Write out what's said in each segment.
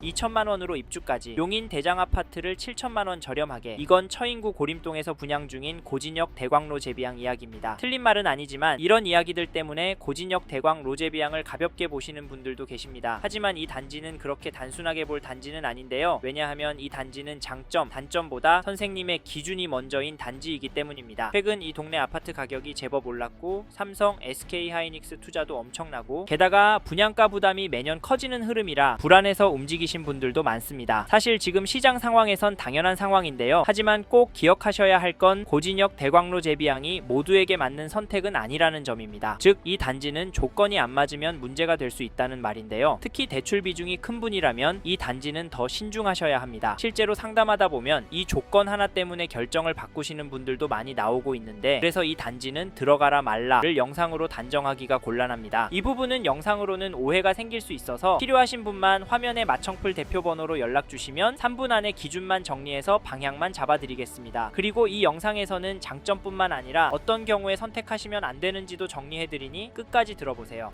2천만원으로 입주까지 용인 대장 아파트를 7천만원 저렴하게. 이건 처인구 고림동에서 분양 중인 고진역 대광 로제비앙 이야기입니다. 틀린 말은 아니지만 이런 이야기들 때문에 고진역 대광 로제비앙을 가볍게 보시는 분들도 계십니다. 하지만 이 단지는 그렇게 단순하게 볼 단지는 아닌데요. 왜냐하면 이 단지는 장점, 단점보다 선생님의 기준이 먼저인 단지이기 때문입니다. 최근 이 동네 아파트 가격이 제법 올랐고 삼성, SK하이닉스 투자도 엄청나고 게다가 분양가 부담이 매년 커지는 흐름이라 불안해서 움직이신 분들도 많습니다. 사실 지금 시장 상황에선 당연한 상황인데요. 하지만 꼭 기억하셔야 할 건 고진역 대광로 제비앙이 모두에게 맞는 선택은 아니라는 점입니다. 즉 이 단지는 조건이 안 맞으면 문제가 될 수 있다는 말인데요. 특히 대출 비중이 큰 분이라면 이 단지는 더 신중하셔야 합니다. 실제로 상담하다 보면 이 조건 하나 때문에 결정을 바꾸시는 분들도 많이 나오고 있는데, 그래서 이 단지는 들어가라 말라를 영상으로 단정하기가 곤란합니다. 이 부분은 영상으로는 오해가 생길 수 있어서 필요하신 분만 화면에 마청풀 대표 번호로 연락 주시면 3분 안에 기준만 정리해서 방향만 잡아드리겠습니다. 그리고 이 영상에서는 장점뿐만 아니라 어떤 경우에 선택하시면 안 되는지도 정리해드리니 끝까지 들어보세요.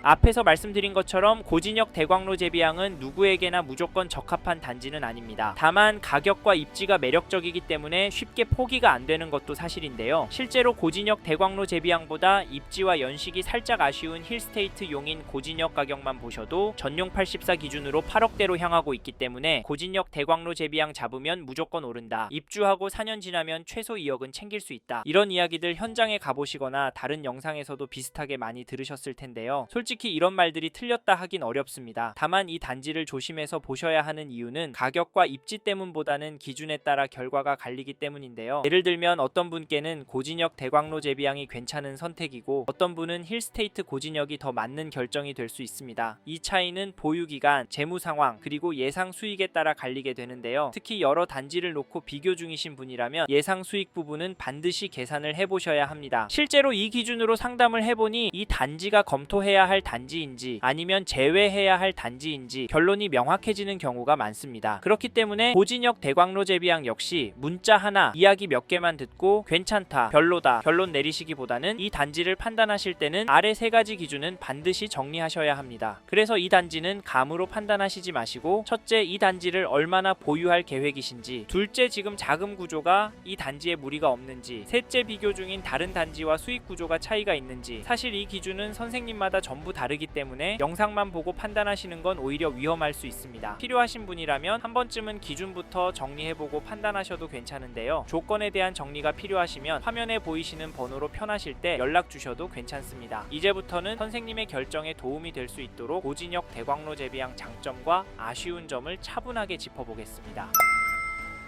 앞에서 말씀드린 것처럼 고진역 대광로 제비앙은 누구에게나 무조건 적합한 단지는 아닙니다. 다만 가격과 입지가 매력적이기 때문에 쉽게 포기가 안 되는 것도 사실인데요. 실제로 고진역 대광로 제비앙보다 입지와 연식이 살짝 아쉬운 힐스테이트 용인 고진역 가격만 보셔도 전용 84 기준으로 8억대로 향하고 있기 때문에 고진역 대광로 제비앙 잡으면 무조건 오른다. 입주하고 4년 지나면 최소 2억은 챙길 수 있다. 이런 이야기들 현장에 가보시거나 다른 영상에서도 비슷하게 많이 들으셨을 텐데요. 솔직히 이런 말들이 틀렸다 하긴 어렵습니다. 다만 이 단지를 조심해서 보셔야 하는 이유는 가격과 입지 때문보다는 기준에 따라 결과가 갈리기 때문인데요. 예를 들면 어떤 분께는 고진역 대광로 제비앙이 괜찮은 선택이고 어떤 분은 힐스테이트 고진역이 더 맞는 결정이 될 수 있습니다. 이 차이는 보유기간, 재무 상황, 그리고 예상 수익에 따라 갈리게 되는데요. 특히 여러 단지를 놓고 비교 중이신 분이라면 예상 수익 부분은 반드시 계산을 해보셔야 합니다. 실제로 이 기준으로 상담을 해보니 이 단지가 검토해야 할 단지인지 아니면 제외해야 할 단지인지 결론이 명확해지는 경우가 많습니다. 그렇기 때문에 고진역 대광로 제비앙 역시 문자 하나, 이야기 몇 개만 듣고 괜찮다, 별로다 결론 내리시기보다는 이 단지를 판단하실 때는 아래 세 가지 기준은 반드시 정리하셔야 합니다. 그래서 이 단지는 감으로 판단하시지 마시고, 첫째, 이 단지를 얼마나 보유할 계획이신지, 둘째, 지금 자금 구조가 이 단지에 무리가 없는지, 셋째, 비교 중인 다른 단지와 수익 구조가 차이가 있는지. 사실 이 기준은 선생님마다 전부 다르기 때문에 영상만 보고 판단하시는 건 오히려 위험할 수 있습니다. 필요하신 분이라면 한 번쯤은 기준부터 정리해보고 판단하셔도 괜찮은데요. 조건에 대한 정리가 필요하시면 화면에 보이시는 번호로 편하실 때 연락 주셔도 괜찮습니다. 이제부터는 선생님의 결정에 도움이 될 수 있도록 고진역 대광로 제비앙 장점과 아쉬운 점을 차분하게 짚어보겠습니다.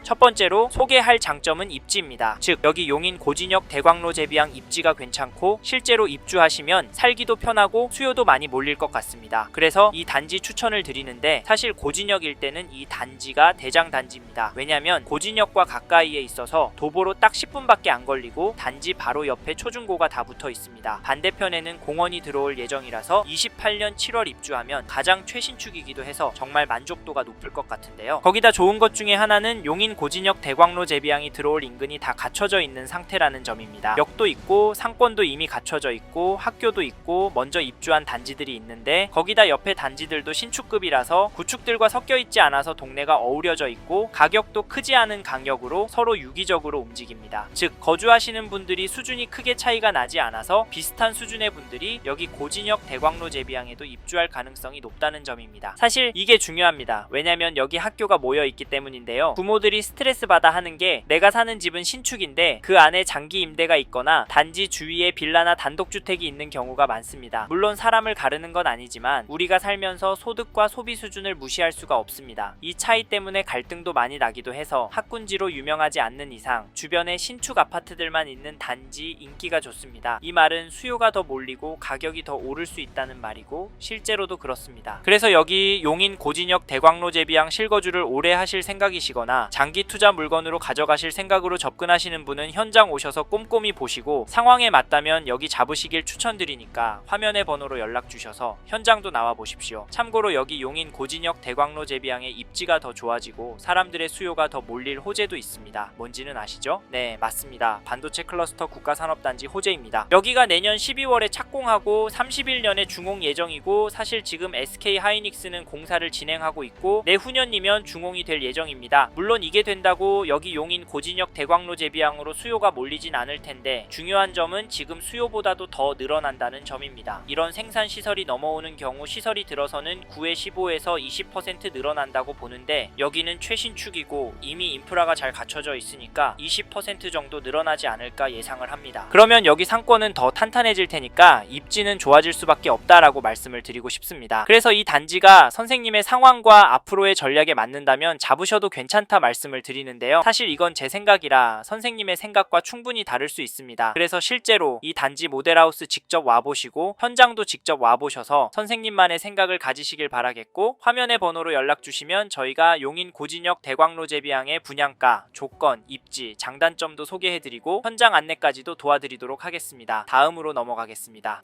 첫 번째로 소개할 장점은 입지입니다. 즉 여기 용인 고진역 대광로 제비앙 입지가 괜찮고 실제로 입주하시면 살기도 편하고 수요도 많이 몰릴 것 같습니다. 그래서 이 단지 추천을 드리는데, 사실 고진역 일대는 이 단지가 대장 단지입니다. 왜냐면 고진역과 가까이에 있어서 도보로 딱 10분밖에 안 걸리고 단지 바로 옆에 초중고가 다 붙어 있습니다. 반대편에는 공원이 들어올 예정이라서 28년 7월 입주하면 가장 최신축이기도 해서 정말 만족도가 높을 것 같은데요. 거기다 좋은 것 중에 하나는 용인 고진역 대광로 제비앙이 들어올 인근이 다 갖춰져 있는 상태라는 점입니다. 역도 있고 상권도 이미 갖춰져 있고 학교도 있고 먼저 입주한 단지들이 있는데, 거기다 옆에 단지들도 신축급이라서 구축들과 섞여 있지 않아서 동네가 어우러져 있고 가격도 크지 않은 간격으로 서로 유기적으로 움직입니다. 즉 거주하시는 분들이 수준이 크게 차이가 나지 않아서 비슷한 수준의 분들이 여기 고진역 대광로 제비앙에도 입주할 가능성이 높다는 점입니다. 사실 이게 중요합니다. 왜냐면 여기 학교가 모여 있기 때문인데요. 부모들이 스트레스 받아 하는 게, 내가 사는 집은 신축인데 그 안에 장기 임대가 있거나 단지 주위에 빌라나 단독주택이 있는 경우가 많습니다. 물론 사람을 가르는 건 아니지만 우리가 살면서 소득과 소비 수준을 무시할 수가 없습니다. 이 차이 때문에 갈등도 많이 나기도 해서 학군지로 유명하지 않는 이상 주변에 신축 아파트들만 있는 단지 인기가 좋습니다. 이 말은 수요가 더 몰리고 가격이 더 오를 수 있다는 말이고 실제로도 그렇습니다. 그래서 여기 용인 고진역 대광로 제비앙 실거주를 오래 하실 생각이시거나 장기 장기 투자 물건으로 가져가실 생각으로 접근하시는 분은 현장 오셔서 꼼꼼히 보시고 상황에 맞다면 여기 잡으시길 추천드리니까 화면의 번호로 연락 주셔서 현장도 나와 보십시오. 참고로 여기 용인 고진역 대광로 제비항의 입지가 더 좋아지고 사람들의 수요가 더 몰릴 호재도 있습니다. 뭔지는 아시죠? 네, 맞습니다. 반도체 클러스터 국가산업단지 호재입니다. 여기가 내년 12월에 착공하고 31년에 중공 예정이고 사실 지금 SK 하이닉스는 공사를 진행하고 있고 내후년이면 중공이 될 예정입니다. 물론 이게 된다고 여기 용인 고진역 대광로 제비항으로 수요가 몰리진 않을 텐데 중요한 점은 지금 수요보다도 더 늘어난다는 점입니다. 이런 생산 시설이 넘어오는 경우 시설이 들어서는 9에 15에서 20% 늘어난다고 보는데 여기는 최신축이고 이미 인프라가 잘 갖춰져 있으니까 20% 정도 늘어나지 않을까 예상을 합니다. 그러면 여기 상권은 더 탄탄해질 테니까 입지는 좋아질 수밖에 없다라고 말씀을 드리고 싶습니다. 그래서 이 단지가 선생님의 상황과 앞으로의 전략에 맞는다면 잡으셔도 괜찮다 말씀을 드리는데요. 사실 이건 제 생각이라 선생님의 생각과 충분히 다를 수 있습니다. 그래서 실제로 이 단지 모델하우스 직접 와보시고 현장도 직접 와보셔서 선생님만의 생각을 가지시길 바라겠고 화면의 번호로 연락 주시면 저희가 용인 고진역 대광로 제비항의 분양가, 조건, 입지, 장단점도 소개해드리고 현장 안내까지도 도와드리도록 하겠습니다. 다음으로 넘어가겠습니다.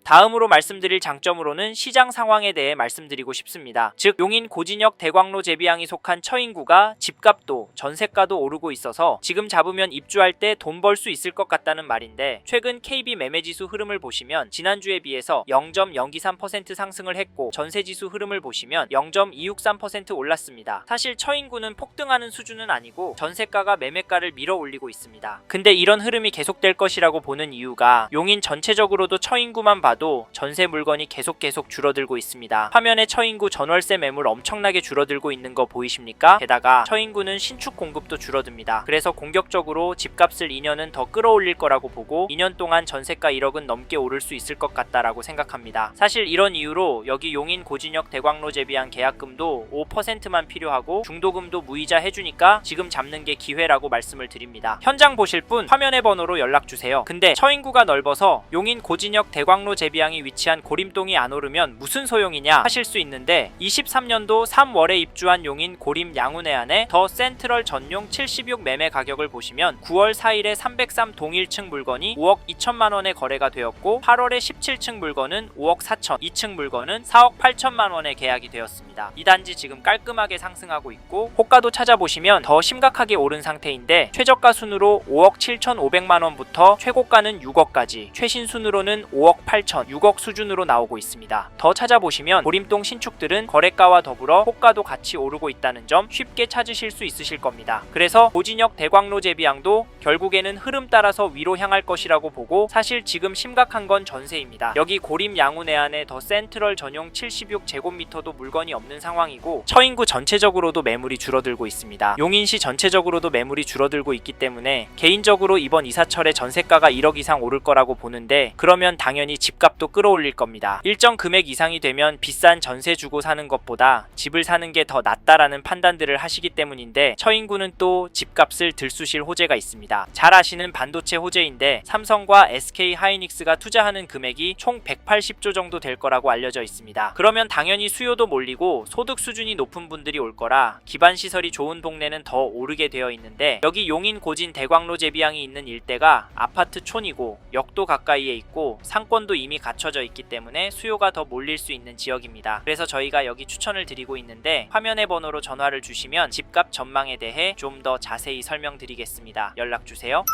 다음으로 말씀드릴 장점으로는 시장 상황에 대해 말씀드리고 싶습니다. 즉 용인 고진역 대광로 제비항이 속한 처인구가 집값도 전세가도 오르고 있어서 지금 잡으면 입주할 때 돈 벌 수 있을 것 같다는 말인데 최근 KB 매매지수 흐름을 보시면 지난주에 비해서 0.023% 상승을 했고 전세지수 흐름을 보시면 0.263% 올랐습니다. 사실 처인구는 폭등하는 수준은 아니고 전세가가 매매가를 밀어 올리고 있습니다. 근데 이런 흐름이 계속될 것이라고 보는 이유가 용인 전체적으로도 처인구만 봐도 전세 물건이 계속 줄어들고 있습니다. 화면에 처인구 전월세 매물 엄청나게 줄어들고 있는 거 보이십니까? 게다가 처인구는 신축 공급도 줄어듭니다. 그래서 공격적으로 집값을 2년은 더 끌어올릴 거라고 보고 2년 동안 전세가 1억은 넘게 오를 수 있을 것 같다라고 생각합니다. 사실 이런 이유로 여기 용인 고진역 대광로 제비항 계약금도 5%만 필요하고 중도금도 무이자 해주니까 지금 잡는 게 기회라고 말씀을 드립니다. 현장 보실 분 화면의 번호로 연락 주세요. 근데 처인구가 넓어서 용인 고진역 대광로 제비항이 위치한 고림동이 안 오르면 무슨 소용이냐 하실 수 있는데 23년도 3월에 입주한 용인 고림 양운해안의 더 센트럴 전용 76 매매 가격을 보시면 9월 4일에 303 동일층 물건이 5억 2천만원에 거래가 되었고 8월에 17층 물건은 5억 4천, 2층 물건은 4억 8천만원에 계약이 되었습니다. 이 단지 지금 깔끔하게 상승하고 있고 호가도 찾아보시면 더 심각하게 오른 상태인데 최저가 순으로 5억 7,500만원부터 최고가는 6억까지 최신 순으로는 5억 8천 6억 수준으로 나오고 있습니다. 더 찾아보시면 고림동 신축들은 거래가와 더불어 호가도 같이 오르고 있다는 점 쉽게 찾으실 수 있으실 겁니다. 그래서 고진역 대광로 제비항도 결국에는 흐름 따라서 위로 향할 것이라고 보고 사실 지금 심각한 건 전세입니다. 여기 고림 양운해안의 더 센트럴 전용 76제곱미터도 물건이 없는 상황이고 처인구 전체적으로도 매물이 줄어들고 있습니다. 용인시 전체적으로도 매물이 줄어들고 있기 때문에 개인적으로 이번 이사철에 전세가가 1억 이상 오를 거라고 보는데 그러면 당연히 집값도 끌어올릴 겁니다. 일정 금액 이상이 되면 비싼 전세 주고 사는 것보다 집을 사는 게 더 낫다라는 판단들을 하시기 때문인데 처인구는 또 집값을 들쑤실 호재가 있습니다. 잘 아시는 반도체 호재인데 삼성과 SK 하이닉스가 투자하는 금액이 총 180조 정도 될 거라고 알려져 있습니다. 그러면 당연히 수요도 몰리고 소득 수준이 높은 분들이 올 거라 기반 시설이 좋은 동네는 더 오르게 되어 있는데 여기 용인 고진 대광로 제비항이 있는 일대가 아파트촌이고 역도 가까이에 있고 상권도 이미 갖춰져 있기 때문에 수요가 더 몰릴 수 있는 지역입니다. 그래서 저희가 여기 추천을 드리고 있는데 화면의 번호로 전화를 주시면 집값 전망에 대해 좀 더 자세히 설명드리겠습니다. 연락 주세요.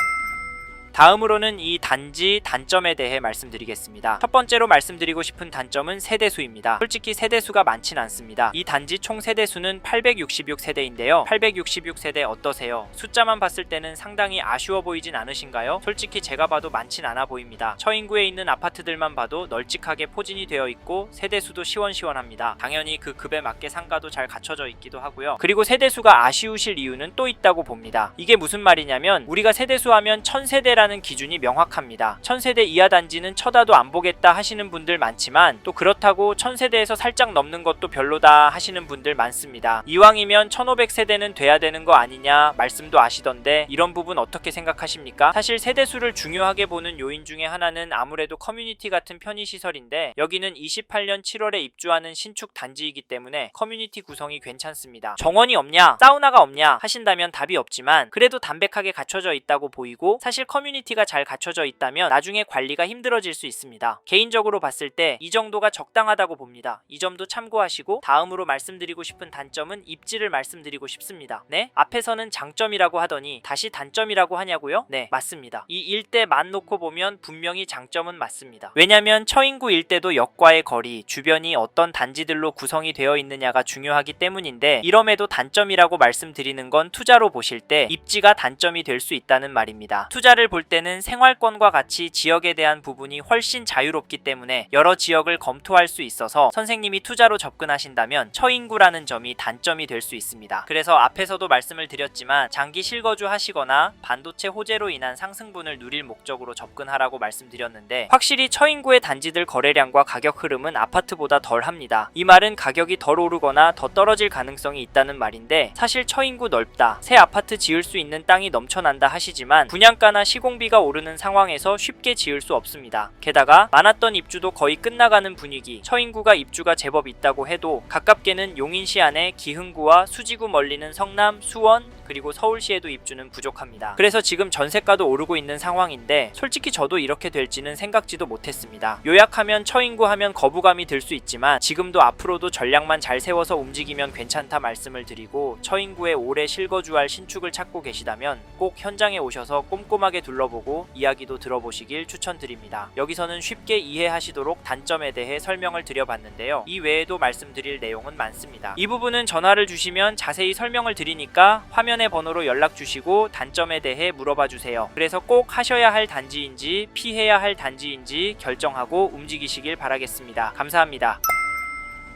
다음으로는 이 단지 단점에 대해 말씀드리겠습니다. 첫 번째로 말씀드리고 싶은 단점은 세대수입니다. 솔직히 세대수가 많진 않습니다. 이 단지 총 세대수는 866세대인데요. 866세대 어떠세요? 숫자만 봤을 때는 상당히 아쉬워 보이진 않으신가요? 솔직히 제가 봐도 많진 않아 보입니다. 처인구에 있는 아파트들만 봐도 널찍하게 포진이 되어 있고 세대수도 시원시원합니다. 당연히 그 급에 맞게 상가도 잘 갖춰져 있기도 하고요. 그리고 세대수가 아쉬우실 이유는 또 있다고 봅니다. 이게 무슨 말이냐면 우리가 세대수 하면 1000세대라는 선택하는 기준이 명확합니다. 1000세대 이하 단지는 쳐다도 안 보겠다 하시는 분들 많지만 또 그렇다고 1000세대에서 살짝 넘는 것도 별로다 하시는 분들 많습니다. 이왕이면 1500세대는 돼야 되는 거 아니냐 말씀도 아시던데 이런 부분 어떻게 생각하십니까? 사실 세대수를 중요하게 보는 요인 중에 하나는 아무래도 커뮤니티 같은 편의시설인데 여기는 28년 7월에 입주하는 신축 단지이기 때문에 커뮤니티 구성이 괜찮습니다. 정원이 없냐? 사우나가 없냐? 하신다면 답이 없지만 그래도 담백하게 갖춰져 있다고 보이고 사실 커뮤니티가 잘 갖춰져 있다면 나중에 관리가 힘들어질 수 있습니다. 개인적으로 봤을 때 이 정도가 적당하다고 봅니다. 이 점도 참고하시고 다음으로 말씀드리고 싶은 단점은 입지를 말씀드리고 싶습니다. 네? 앞에서는 장점이라고 하더니 다시 단점이라고 하냐고요? 네, 맞습니다. 이 일대만 놓고 보면 분명히 장점은 맞습니다. 왜냐면 처인구 일대도 역과의 거리, 주변이 어떤 단지들로 구성이 되어 있느냐가 중요하기 때문인데 이럼에도 단점이라고 말씀드리는 건 투자로 보실 때 입지가 단점이 될 수 있다는 말입니다. 투자를 볼 때는 생활권과 같이 지역에 대한 부분이 훨씬 자유롭기 때문에 여러 지역을 검토할 수 있어서 선생님이 투자로 접근하신다면 처인구라는 점이 단점이 될 수 있습니다. 그래서 앞에서도 말씀을 드렸지만 장기 실거주 하시거나 반도체 호재로 인한 상승분을 누릴 목적으로 접근하라고 말씀드렸는데 확실히 처인구의 단지들 거래량과 가격 흐름은 아파트보다 덜 합니다. 이 말은 가격이 덜 오르거나 더 떨어질 가능성이 있다는 말인데 사실 처인구 넓다, 새 아파트 지을 수 있는 땅이 넘쳐난다 하시지만 분양가나 시공비가 오르는 상황에서 쉽게 지을 수 없습니다. 게다가 많았던 입주도 거의 끝나가는 분위기, 처인구가 입주가 제법 있다고 해도 가깝게는 용인시 안에 기흥구와 수지구 멀리는 성남, 수원, 그리고 서울시에도 입주는 부족합니다. 그래서 지금 전세가도 오르고 있는 상황인데 솔직히 저도 이렇게 될지는 생각지도 못했습니다. 요약하면 처인구 하면 거부감이 들 수 있지만 지금도 앞으로도 전략만 잘 세워서 움직이면 괜찮다 말씀을 드리고 처인구에 오래 실거주할 신축을 찾고 계시다면 꼭 현장에 오셔서 꼼꼼하게 둘러보고 이야기도 들어보시길 추천드립니다. 여기서는 쉽게 이해하시도록 단점에 대해 설명을 드려봤는데요. 이 외에도 말씀드릴 내용은 많습니다. 이 부분은 전화를 주시면 자세히 설명을 드리니까 화면의 번호로 연락 주시고 단점에 대해 물어봐 주세요. 그래서 꼭 하셔야 할 단지인지 피해야 할 단지인지 결정하고 움직이시길 바라겠습니다. 감사합니다.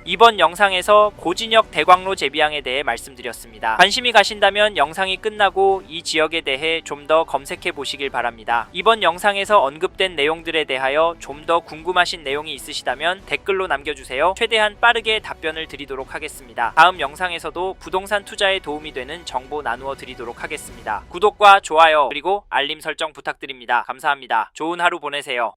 이번 영상에서 고진역 대광로 제비항에 대해 말씀드렸습니다. 관심이 가신다면 영상이 끝나고 이 지역에 대해 좀 더 검색해 보시길 바랍니다. 이번 영상에서 언급된 내용들에 대하여 좀 더 궁금하신 내용이 있으시다면 댓글로 남겨주세요. 최대한 빠르게 답변을 드리도록 하겠습니다. 다음 영상에서도 부동산 투자에 도움이 되는 정보 나누어 드리도록 하겠습니다. 구독과 좋아요 그리고 알림 설정 부탁드립니다. 감사합니다. 좋은 하루 보내세요.